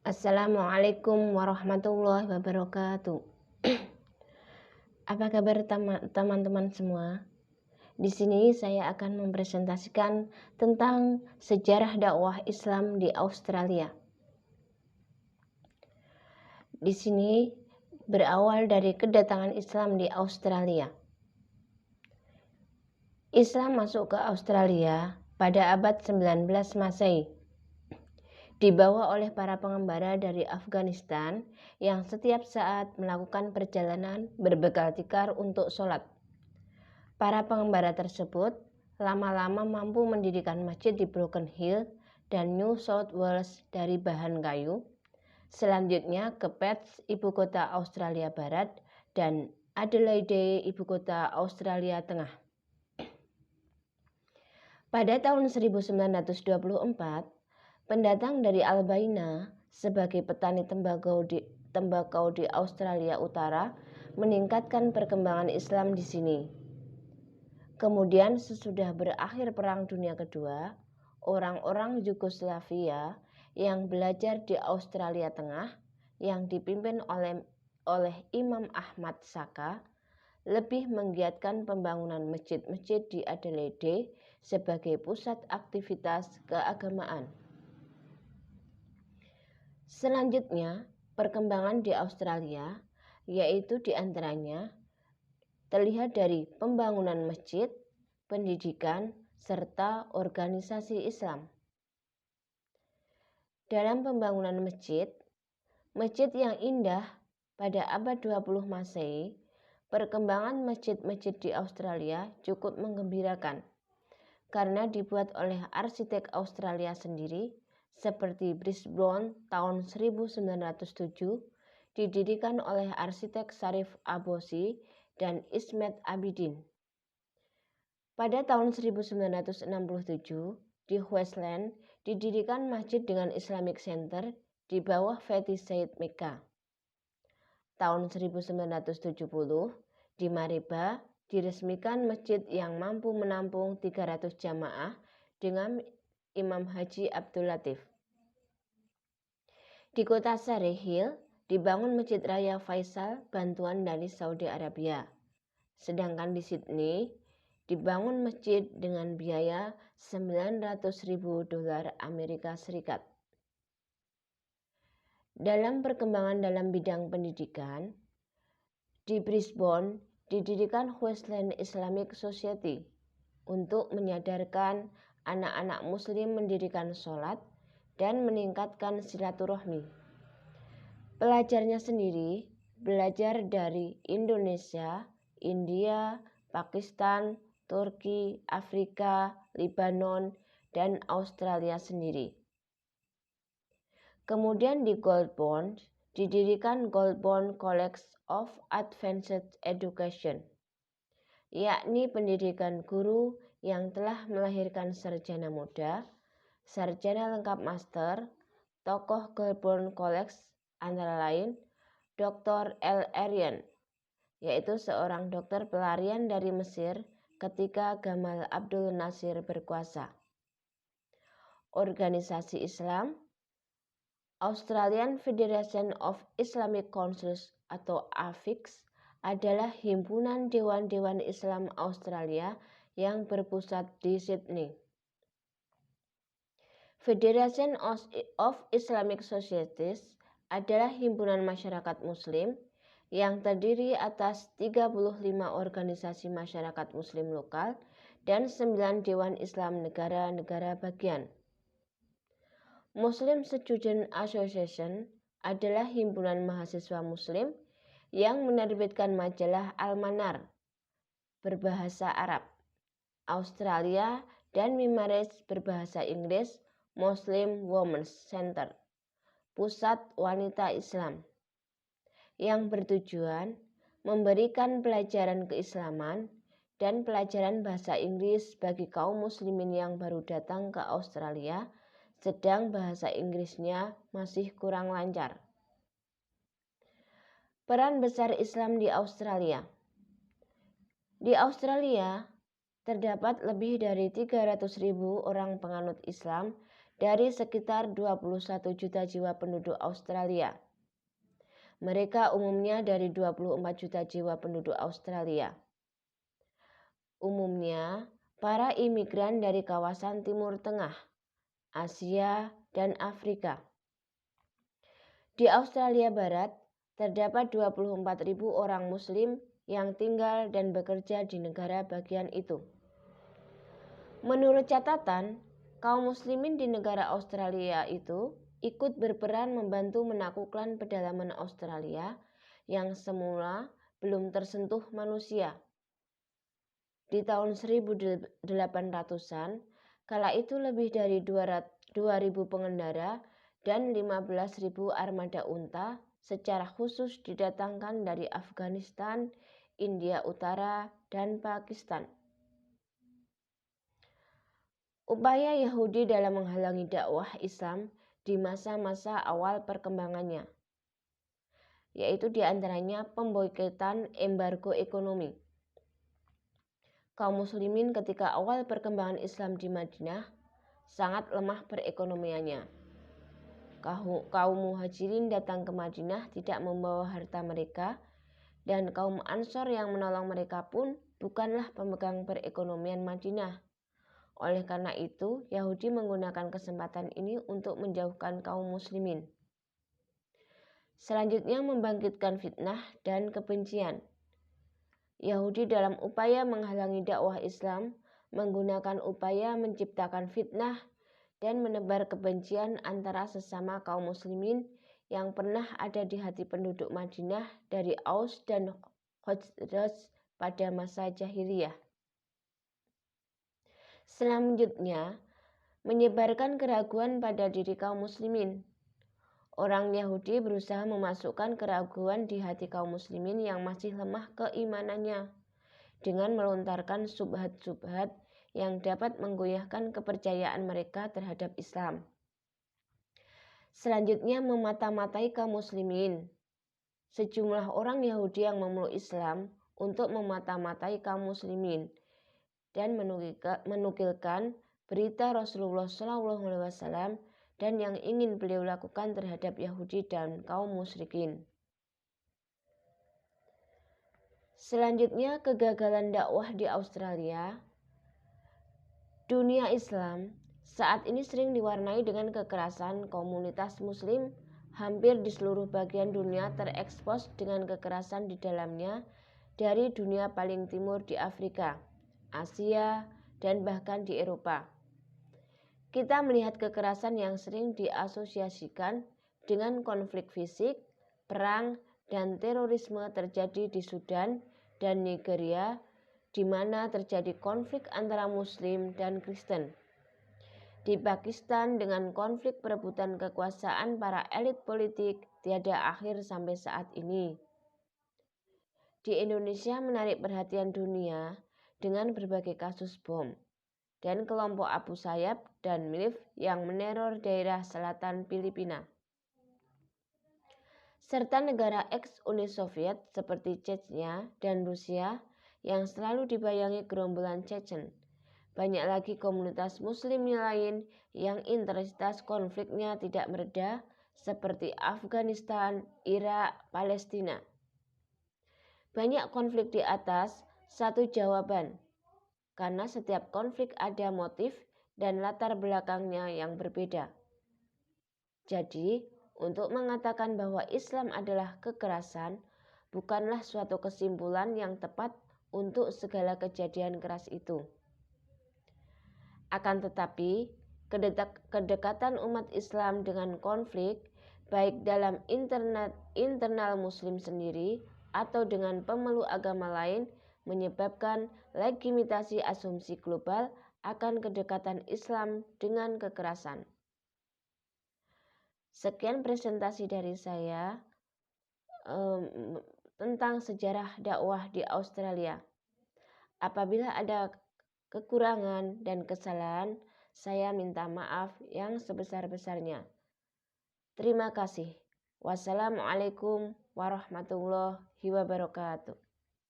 Assalamualaikum warahmatullahi wabarakatuh. Apa kabar teman-teman semua? Di sini saya akan mempresentasikan tentang sejarah dakwah Islam di Australia. Di sini berawal dari kedatangan Islam di Australia. Islam masuk ke Australia pada abad 19 Masehi. Dibawa oleh para pengembara dari Afghanistan yang setiap saat melakukan perjalanan berbekal tikar untuk sholat. Para pengembara tersebut lama-lama mampu mendirikan masjid di Broken Hill dan New South Wales dari bahan kayu, selanjutnya ke Perth, ibu kota Australia Barat, dan Adelaide, ibu kota Australia Tengah. Pada tahun 1924, pendatang dari Albania sebagai petani tembakau di Australia Utara meningkatkan perkembangan Islam di sini. Kemudian sesudah berakhir Perang Dunia Kedua, orang-orang Yugoslavia yang belajar di Australia Tengah yang dipimpin oleh Imam Ahmad Saka lebih menggiatkan pembangunan masjid-masjid di Adelaide sebagai pusat aktivitas keagamaan. Selanjutnya, perkembangan di Australia, yaitu diantaranya terlihat dari pembangunan masjid, pendidikan, serta organisasi Islam. Dalam pembangunan masjid yang indah pada abad 20 Masehi, perkembangan masjid-masjid di Australia cukup menggembirakan karena dibuat oleh arsitek Australia sendiri, seperti Brisbane tahun 1907, didirikan oleh arsitek Sharif Abbasi dan Ismet Abidin. Pada tahun 1967, di Queensland didirikan masjid dengan Islamic Center di bawah Fatih Said Mecca. Tahun 1970, di Mariba diresmikan masjid yang mampu menampung 300 jamaah dengan Imam Haji Abdul Latif. Di kota Surrey Hill dibangun Masjid Raya Faisal bantuan dari Saudi Arabia. Sedangkan di Sydney dibangun masjid dengan biaya $900.000 Amerika Serikat. Dalam perkembangan dalam bidang pendidikan, di Brisbane didirikan Queensland Islamic Society untuk menyadarkan anak-anak muslim mendirikan sholat dan meningkatkan silaturahmi. Pelajarnya sendiri belajar dari Indonesia, India, Pakistan, Turki, Afrika, Lebanon, dan Australia sendiri. Kemudian di Goulburn didirikan Goulburn College of Advanced Education, yakni pendidikan guru yang telah melahirkan sarjana muda, sarjana lengkap master. Tokoh Goulburn College antara lain Dr. L. Arian, yaitu seorang dokter pelarian dari Mesir ketika Gamal Abdul Nasir berkuasa. Organisasi Islam, Australian Federation of Islamic Councils atau AFIC adalah himpunan dewan-dewan Islam Australia yang berpusat di Sydney. Federation of Islamic Societies adalah himpunan masyarakat muslim yang terdiri atas 35 organisasi masyarakat muslim lokal dan 9 dewan Islam negara-negara bagian. Muslim Student Association adalah himpunan mahasiswa muslim yang menerbitkan majalah Al-Manar berbahasa Arab, Australia, dan Mimares berbahasa Inggris, Muslim Women's Center, pusat wanita Islam, yang bertujuan memberikan pelajaran keislaman dan pelajaran bahasa Inggris bagi kaum muslimin yang baru datang ke Australia, sedang bahasa Inggrisnya masih kurang lancar. Peran besar Islam di Australia. Di Australia terdapat lebih dari 300.000 orang penganut Islam dari sekitar 21 juta jiwa penduduk Australia. Mereka umumnya dari 24 juta jiwa penduduk Australia. Umumnya, para imigran dari kawasan Timur Tengah, Asia, dan Afrika. Di Australia Barat, terdapat 24.000 orang Muslim yang tinggal dan bekerja di negara bagian itu. Menurut catatan, kaum Muslimin di negara Australia itu ikut berperan membantu menaklukkan pedalaman Australia yang semula belum tersentuh manusia. Di tahun 1800-an, kala itu lebih dari 2.000 pengendara dan 15.000 armada unta secara khusus didatangkan dari Afghanistan, India Utara, dan Pakistan. Upaya Yahudi dalam menghalangi dakwah Islam di masa-masa awal perkembangannya, yaitu diantaranya pemboikotan embargo ekonomi. Kaum Muslimin ketika awal perkembangan Islam di Madinah sangat lemah perekonomiannya. Kaum Muhajirin datang ke Madinah tidak membawa harta mereka, dan kaum Ansor yang menolong mereka pun bukanlah pemegang perekonomian Madinah. Oleh karena itu, Yahudi menggunakan kesempatan ini untuk menjauhkan kaum Muslimin. Selanjutnya, membangkitkan fitnah dan kebencian. Yahudi dalam upaya menghalangi dakwah Islam menggunakan upaya menciptakan fitnah dan menebar kebencian antara sesama kaum Muslimin yang pernah ada di hati penduduk Madinah dari Aus dan Khazraj pada masa jahiliyah. Selanjutnya, menyebarkan keraguan pada diri kaum Muslimin. Orang Yahudi berusaha memasukkan keraguan di hati kaum Muslimin yang masih lemah keimanannya dengan melontarkan subhat-subhat yang dapat menggoyahkan kepercayaan mereka terhadap Islam. Selanjutnya, memata-matai kaum Muslimin. Sejumlah orang Yahudi yang memeluk Islam untuk memata-matai kaum Muslimin dan menukilkan berita Rasulullah SAW dan yang ingin beliau lakukan terhadap Yahudi dan kaum musyrikin. Selanjutnya, kegagalan dakwah di Australia. Dunia Islam saat ini sering diwarnai dengan kekerasan. Komunitas Muslim hampir di seluruh bagian dunia terekspos dengan kekerasan di dalamnya, dari dunia paling timur di Afrika, Asia, dan bahkan di Eropa. Kita melihat kekerasan yang sering diasosiasikan dengan konflik fisik, perang, dan terorisme terjadi di Sudan dan Nigeria, di mana terjadi konflik antara Muslim dan Kristen. Di Pakistan dengan konflik perebutan kekuasaan para elit politik tiada akhir sampai saat ini. Di Indonesia menarik perhatian dunia dengan berbagai kasus bom dan kelompok Abu Sayyaf dan Milif yang meneror daerah selatan Filipina, serta negara ex-Uni Soviet seperti Chechnya dan Rusia yang selalu dibayangi gerombolan Chechen. Banyak lagi komunitas Muslim lain yang intensitas konfliknya tidak mereda seperti Afghanistan, Irak, Palestina. Banyak konflik di atas satu jawaban, karena setiap konflik ada motif dan latar belakangnya yang berbeda. Jadi, untuk mengatakan bahwa Islam adalah kekerasan bukanlah suatu kesimpulan yang tepat untuk segala kejadian keras itu. Akan tetapi, kedekatan umat Islam dengan konflik, baik dalam internal Muslim sendiri atau dengan pemeluk agama lain, menyebabkan legitimasi asumsi global akan kedekatan Islam dengan kekerasan. Sekian presentasi dari saya tentang sejarah dakwah di Australia. Apabila ada kekurangan dan kesalahan, saya minta maaf yang sebesar-besarnya. Terima kasih. Wassalamualaikum warahmatullahi wabarakatuh.